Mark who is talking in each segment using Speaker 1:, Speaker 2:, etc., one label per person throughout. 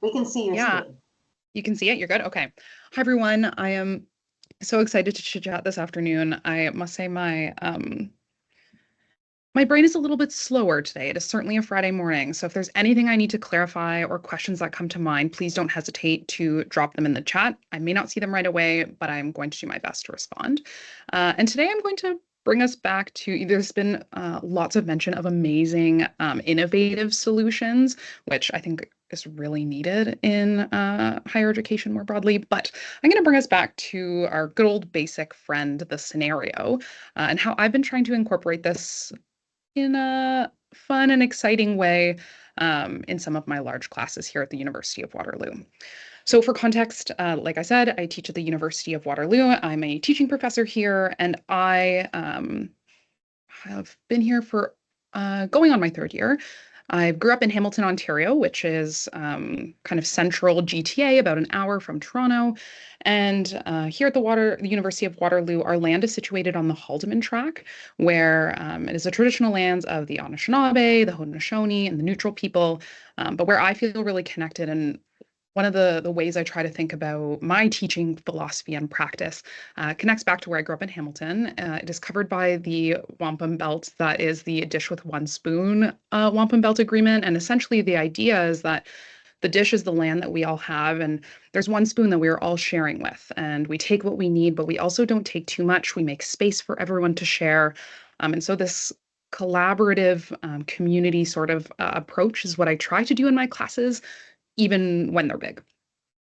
Speaker 1: We can see your
Speaker 2: Yeah,
Speaker 1: screen.
Speaker 2: you can see it. You're good. Okay. Hi, everyone. I am so excited to chit chat this afternoon. I must say my brain is a little bit slower today. It is certainly a Friday morning. So if there's anything I need to clarify or questions that come to mind, please don't hesitate to drop them in the chat. I may not see them right away, but I'm going to do my best to respond. And today I'm going to bring us back to there's been lots of mention of amazing, innovative solutions, which I think is really needed in higher education more broadly. But I'm going to bring us back to our good old basic friend, the scenario, and how I've been trying to incorporate this in a fun and exciting way in some of my large classes here at the University of Waterloo. So, for context, like I said, I teach at the University of Waterloo. I'm a teaching professor here, and I have been here for going on my third year. I grew up in Hamilton, Ontario, which is kind of central GTA, about an hour from Toronto. And here at the University of Waterloo, our land is situated on the Haldeman Track, where it is the traditional lands of the Anishinaabe, the Haudenosaunee, and the Neutral people, but where I feel really connected. And one of the ways I try to think about my teaching philosophy and practice connects back to where I grew up in Hamilton. It is covered by the wampum belt, that is the dish with one spoon wampum belt agreement. And essentially, the idea is that the dish is the land that we all have, and there's one spoon that we're all sharing with. And we take what we need, but we also don't take too much. We make space for everyone to share. And so this collaborative community sort of approach is what I try to do in my classes, even when they're big.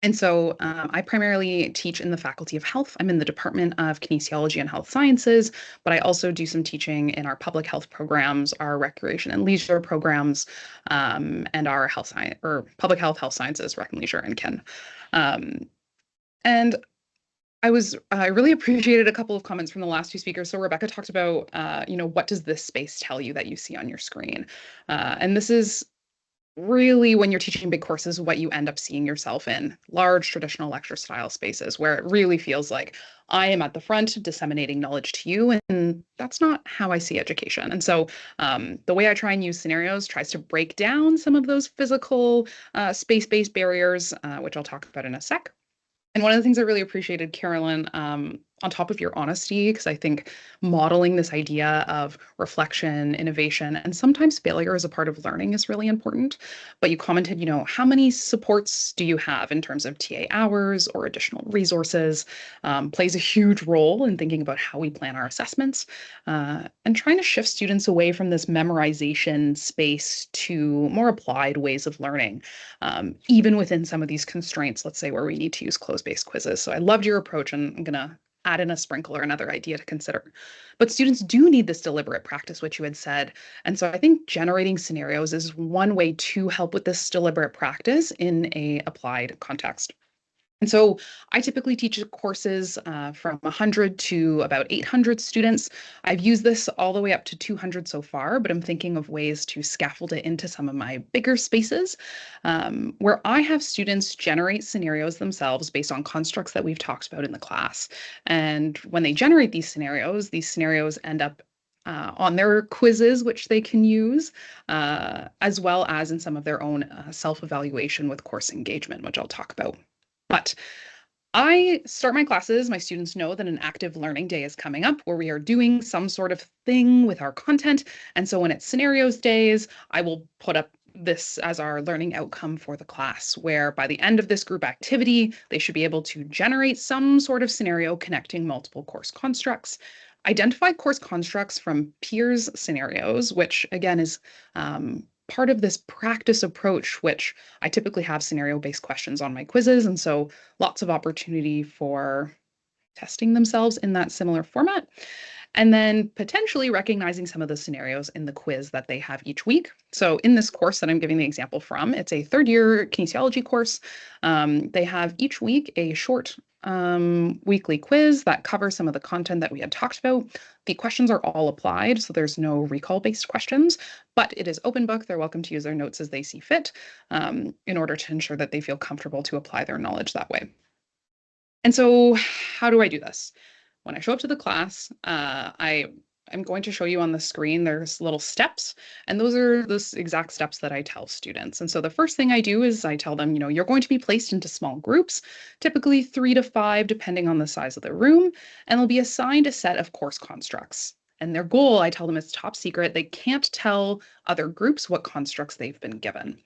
Speaker 2: And so I primarily teach in the Faculty of Health. I'm in the Department of Kinesiology and Health Sciences, but I also do some teaching in our public health programs, our recreation and leisure programs, and our health science or public health, health sciences, rec and leisure, and kin. Um, and I really appreciated a couple of comments from the last two speakers. So Rebecca talked about, what does this space tell you that you see on your screen? And this is really, when you're teaching big courses, what you end up seeing yourself in large traditional lecture style spaces where it really feels like I am at the front disseminating knowledge to you. And that's not how I see education. And so the way I try and use scenarios tries to break down some of those physical space-based barriers, which I'll talk about in a sec. And one of the things I really appreciated, Carolyn, on top of your honesty, because I think modeling this idea of reflection, innovation, and sometimes failure as a part of learning is really important. But you commented, how many supports do you have in terms of TA hours or additional resources? Plays a huge role in thinking about how we plan our assessments and trying to shift students away from this memorization space to more applied ways of learning, even within some of these constraints, let's say where we need to use closed-based quizzes. So I loved your approach, and I'm going to add in a sprinkle or another idea to consider. But students do need this deliberate practice, which you had said. And so I think generating scenarios is one way to help with this deliberate practice in a applied context. And so I typically teach courses from 100 to about 800 students. I've used this all the way up to 200 so far, but I'm thinking of ways to scaffold it into some of my bigger spaces where I have students generate scenarios themselves based on constructs that we've talked about in the class. And when they generate these scenarios end up on their quizzes, which they can use, as well as in some of their own self-evaluation with course engagement, which I'll talk about. But I start my classes. My students know that an active learning day is coming up where we are doing some sort of thing with our content. And so when it's scenarios days, I will put up this as our learning outcome for the class, where by the end of this group activity, they should be able to generate some sort of scenario connecting multiple course constructs, identify course constructs from peers scenarios, which again is part of this practice approach, which I typically have scenario-based questions on my quizzes. And so lots of opportunity for testing themselves in that similar format. And then potentially recognizing some of the scenarios in the quiz that they have each week. So in this course that I'm giving the example from, it's a third year kinesiology course. They have each week a short weekly quiz that covers some of the content that we had talked about. The questions are all applied, so there's no recall-based questions, but it is open book. They're welcome to use their notes as they see fit in order to ensure that they feel comfortable to apply their knowledge that way. And so how do I do this? When I show up to the class, I I'm going to show you on the screen, there's little steps, and those are the exact steps that I tell students. And so the first thing I do is I tell them, you're going to be placed into small groups, typically 3 to 5, depending on the size of the room, and they'll be assigned a set of course constructs. And their goal, I tell them, is top secret. They can't tell other groups what constructs they've been given.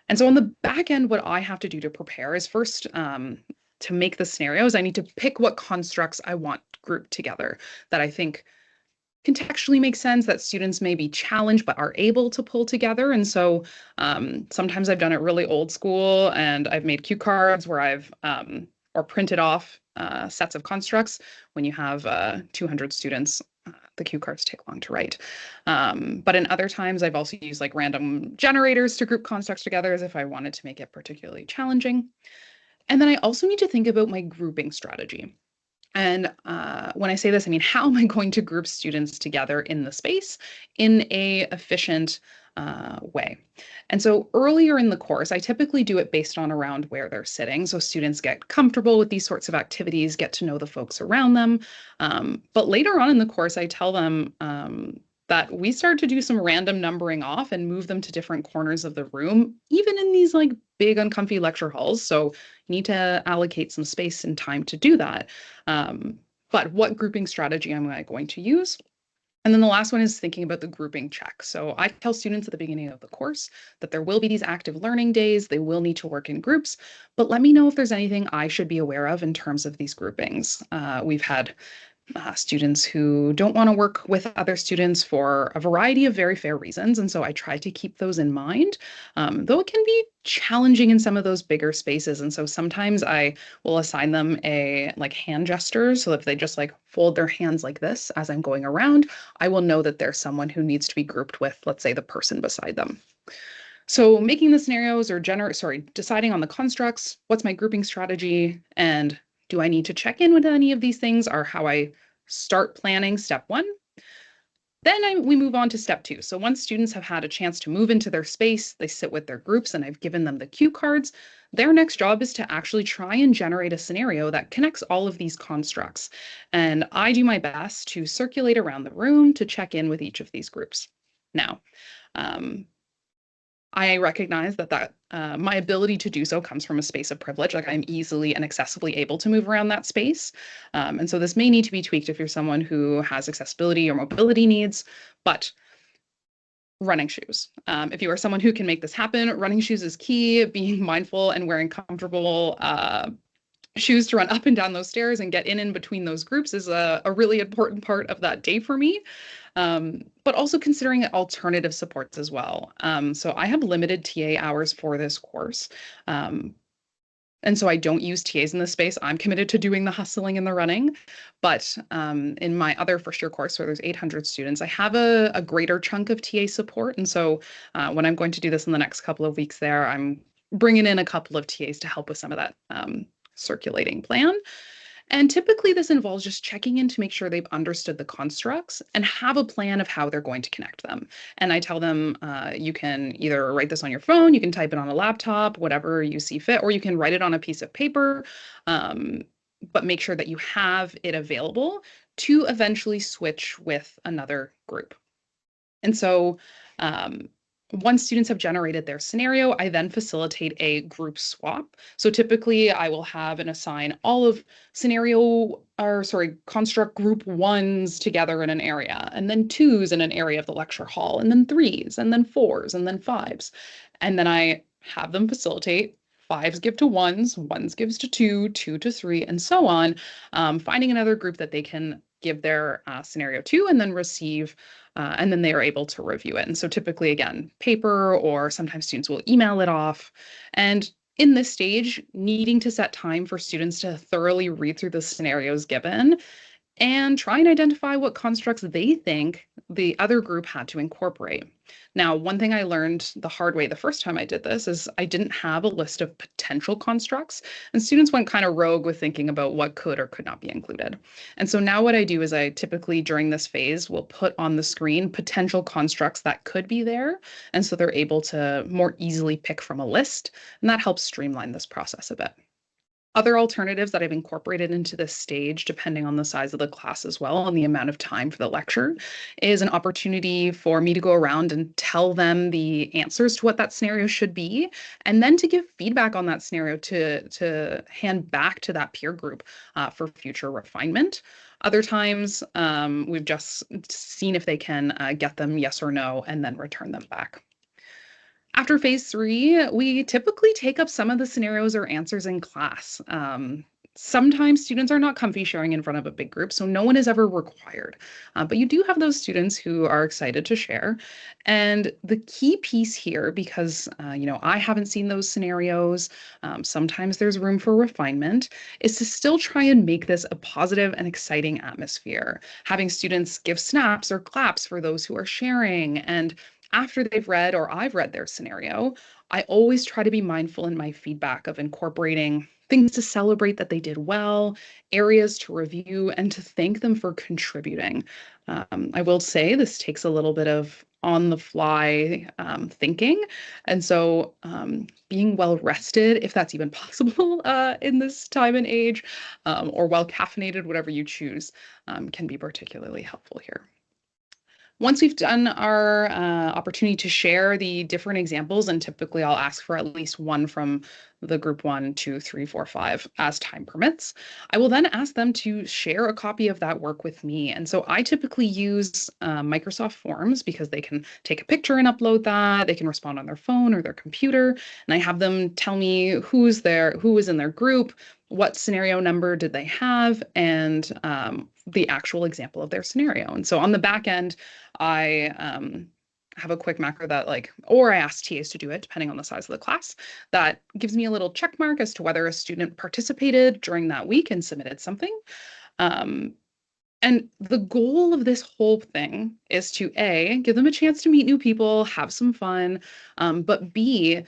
Speaker 2: And so on the back end, what I have to do to prepare is first, to make the scenarios, I need to pick what constructs I want grouped together that I think contextually makes sense, that students may be challenged but are able to pull together. And so sometimes I've done it really old school, and I've made cue cards where I've or printed off sets of constructs. When you have 200 students, the cue cards take long to write. But in other times, I've also used like random generators to group constructs together as if I wanted to make it particularly challenging. And then I also need to think about my grouping strategy. And when I say this, I mean, how am I going to group students together in the space in a efficient way? And so earlier in the course, I typically do it based on around where they're sitting. So students get comfortable with these sorts of activities, get to know the folks around them. But later on in the course, I tell them that we start to do some random numbering off and move them to different corners of the room, even in these like big uncomfy lecture halls. So you need to allocate some space and time to do that. But what grouping strategy am I going to use? And then the last one is thinking about the grouping check. So I tell students at the beginning of the course that there will be these active learning days. They will need to work in groups, but let me know if there's anything I should be aware of in terms of these groupings. We've had students who don't want to work with other students for a variety of very fair reasons. And so I try to keep those in mind, though it can be challenging in some of those bigger spaces. And so sometimes I will assign them a like hand gestures. So if they just like fold their hands like this as I'm going around, I will know that there's someone who needs to be grouped with, let's say, the person beside them. So making the scenarios or deciding on the constructs, what's my grouping strategy, and do I need to check in with any of these things, are how I start planning step one. Then we move on to step two. So once students have had a chance to move into their space, they sit with their groups, and I've given them the cue cards, their next job is to actually try and generate a scenario that connects all of these constructs. And I do my best to circulate around the room to check in with each of these groups. Now, I recognize that my ability to do so comes from a space of privilege. Like I'm easily and accessibly able to move around that space. And so this may need to be tweaked if you're someone who has accessibility or mobility needs, but running shoes. If you are someone who can make this happen, running shoes is key. Being mindful and wearing comfortable shoes to run up and down those stairs and get in between those groups is a really important part of that day for me. But also considering alternative supports as well. So I have limited TA hours for this course. And so I don't use TAs in this space. I'm committed to doing the hustling and the running. But in my other first year course where there's 800 students, I have a greater chunk of TA support. And so when I'm going to do this in the next couple of weeks there, I'm bringing in a couple of TAs to help with some of that circulating plan. And typically this involves just checking in to make sure they've understood the constructs and have a plan of how they're going to connect them. And I tell them you can either write this on your phone, you can type it on a laptop, whatever you see fit, or you can write it on a piece of paper, but make sure that you have it available to eventually switch with another group. And so once students have generated their scenario, I then facilitate a group swap. So typically I will have and assign all of construct group ones together in an area, and then twos in an area of the lecture hall, and then threes, and then fours, and then fives. And then I have them facilitate. Fives give to ones, ones gives to two, two to three, and so on, finding another group that they can give their scenario to and then receive, and then they are able to review it. And so typically, again, paper, or sometimes students will email it off. And in this stage, needing to set time for students to thoroughly read through the scenarios given and try and identify what constructs they think the other group had to incorporate. Now, one thing I learned the hard way the first time I did this is I didn't have a list of potential constructs, and students went kind of rogue with thinking about what could or could not be included. And so now what I do is I typically during this phase will put on the screen potential constructs that could be there, and so they're able to more easily pick from a list, and that helps streamline this process a bit. Other alternatives that I've incorporated into this stage, depending on the size of the class as well and the amount of time for the lecture, is an opportunity for me to go around and tell them the answers to what that scenario should be, and then to give feedback on that scenario to hand back to that peer group for future refinement. Other times, we've just seen if they can get them yes or no and then return them back. After phase three, we typically take up some of the scenarios or answers in class. Sometimes students are not comfy sharing in front of a big group, so no one is ever required. But you do have those students who are excited to share. And the key piece here, because I haven't seen those scenarios, sometimes there's room for refinement, is to still try and make this a positive and exciting atmosphere. Having students give snaps or claps for those who are sharing, and after they've read or I've read their scenario, I always try to be mindful in my feedback of incorporating things to celebrate that they did well, areas to review, and to thank them for contributing. I will say this takes a little bit of on the fly thinking. And so being well rested, if that's even possible in this time and age, or well caffeinated, whatever you choose, can be particularly helpful here. Once we've done our opportunity to share the different examples, and typically I'll ask for at least one from the group 1, 2, 3, 4, 5 as time permits, I will then ask them to share a copy of that work with me. And so I typically use Microsoft Forms because they can take a picture and upload that. They can respond on their phone or their computer. And I have them tell me who was in their group, what scenario number did they have, and the actual example of their scenario. And so on the back end, I have a quick macro that or I ask TAs to do it, depending on the size of the class, that gives me a little check mark as to whether a student participated during that week and submitted something. And the goal of this whole thing is to A, give them a chance to meet new people, have some fun, but B,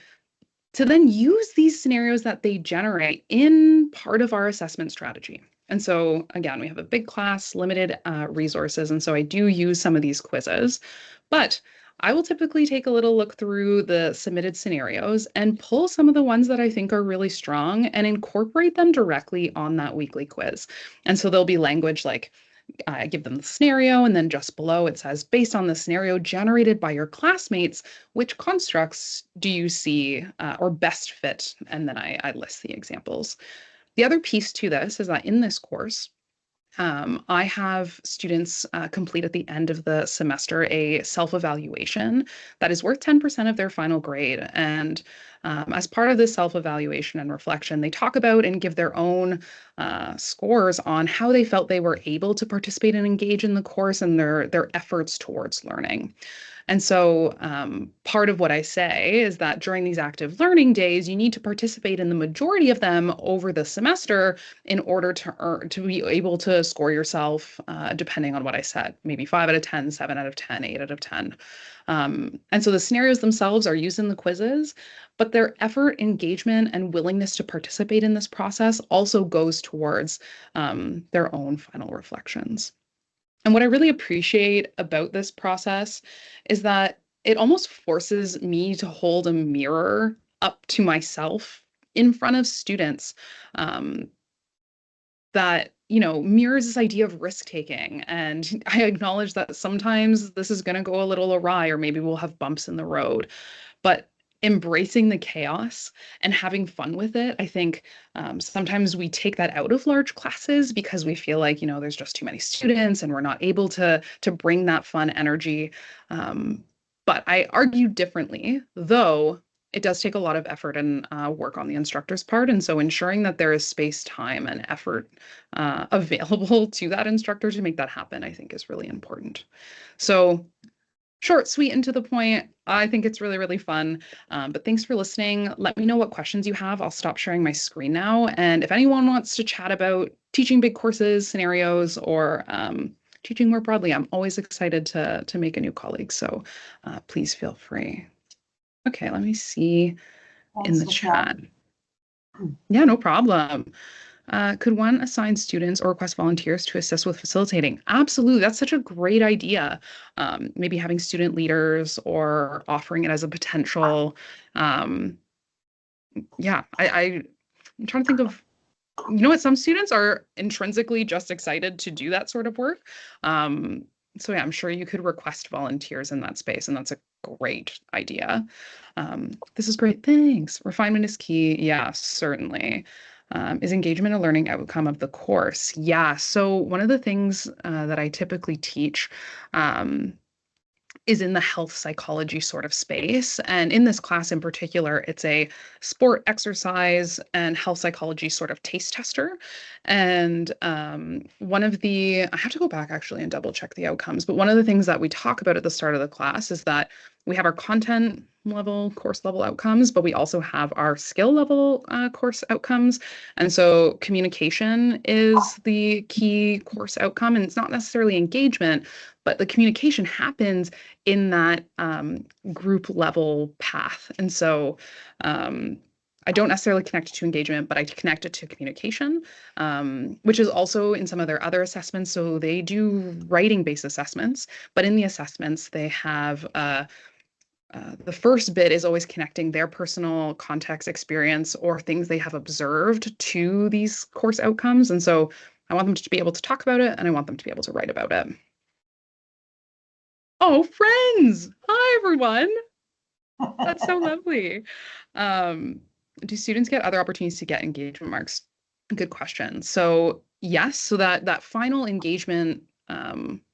Speaker 2: to then use these scenarios that they generate in part of our assessment strategy. And so again, we have a big class, limited resources, and so I do use some of these quizzes, but I will typically take a little look through the submitted scenarios and pull some of the ones that I think are really strong and incorporate them directly on that weekly quiz. And so there'll be language like, I give them the scenario, and then just below it says, based on the scenario generated by your classmates, which constructs do you see or best fit? And then I list the examples. The other piece to this is that in this course, I have students complete at the end of the semester a self-evaluation that is worth 10% of their final grade. And as part of this self-evaluation and reflection, they talk about and give their own scores on how they felt they were able to participate and engage in the course and their efforts towards learning. And so part of what I say is that during these active learning days, you need to participate in the majority of them over the semester in order to be able to score yourself, depending on what I said, maybe 5 out of 10, 7 out of 10, 8 out of 10. And so the scenarios themselves are used in the quizzes, but their effort, engagement, and willingness to participate in this process also goes towards their own final reflections. And what I really appreciate about this process is that it almost forces me to hold a mirror up to myself in front of students that mirrors this idea of risk taking. And I acknowledge that sometimes this is going to go a little awry, or maybe we'll have bumps in the road. But embracing the chaos and having fun with it, I think sometimes we take that out of large classes because we feel like there's just too many students and we're not able to bring that fun energy. But I argue differently, though it does take a lot of effort and work on the instructor's part. And so ensuring that there is space, time, and effort available to that instructor to make that happen, I think is really important. So short, sweet, and to the point. I think it's really, really fun. But thanks for listening. Let me know what questions you have. I'll stop sharing my screen now. And if anyone wants to chat about teaching big courses, scenarios, or teaching more broadly, I'm always excited to make a new colleague. So please feel free. Okay, let me see in the chat. Yeah, no problem. Could one assign students or request volunteers to assist with facilitating? Absolutely. That's such a great idea. Maybe having student leaders or offering it as a potential. Yeah, I'm trying to think of you know what? Some students are intrinsically just excited to do that sort of work. So yeah, I'm sure you could request volunteers in that space, and that's a great idea. This is great. Thanks. Refinement is key. Yeah, certainly. Is engagement a learning outcome of the course? Yeah. So one of the things that I typically teach um, is in the health psychology sort of space. And in this class in particular, it's a sport, exercise, and health psychology sort of taste tester. And I have to go back actually and double check the outcomes, but one of the things that we talk about at the start of the class is that we have our content level, course level outcomes, but we also have our skill level course outcomes. And so communication is the key course outcome, and it's not necessarily engagement, but the communication happens in that group level path. And so I don't necessarily connect it to engagement, but I connect it to communication, which is also in some of their other assessments. So they do writing-based assessments, but in the assessments, they have the first bit is always connecting their personal context, experience, or things they have observed to these course outcomes. And so I want them to be able to talk about it, and I want them to be able to write about it. Oh, friends! Hi, everyone. That's so lovely. Um, do students get other opportunities to get engagement marks? Good question. So yes, so that final engagement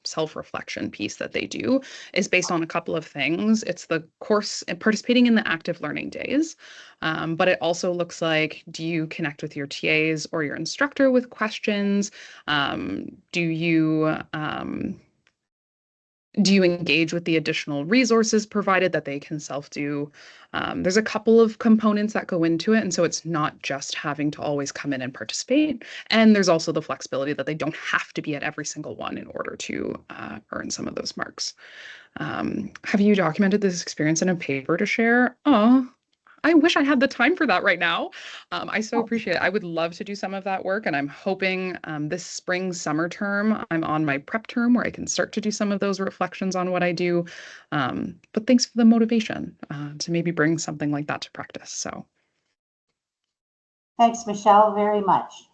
Speaker 2: self-reflection piece that they do is based on a couple of things. It's the course and participating in the active learning days, but it also looks like, do you connect with your TAs or your instructor with questions? Do you do you engage with the additional resources provided that they can self-do? There's a couple of components that go into it, and so it's not just having to always come in and participate. And there's also the flexibility that they don't have to be at every single one in order to earn some of those marks. Have you documented this experience in a paper to share? Oh, I wish I had the time for that right now. I so appreciate it. I would love to do some of that work, and I'm hoping this spring, summer term, I'm on my prep term where I can start to do some of those reflections on what I do. But thanks for the motivation to maybe bring something like that to practice. So.
Speaker 1: Thanks, Michelle, very much.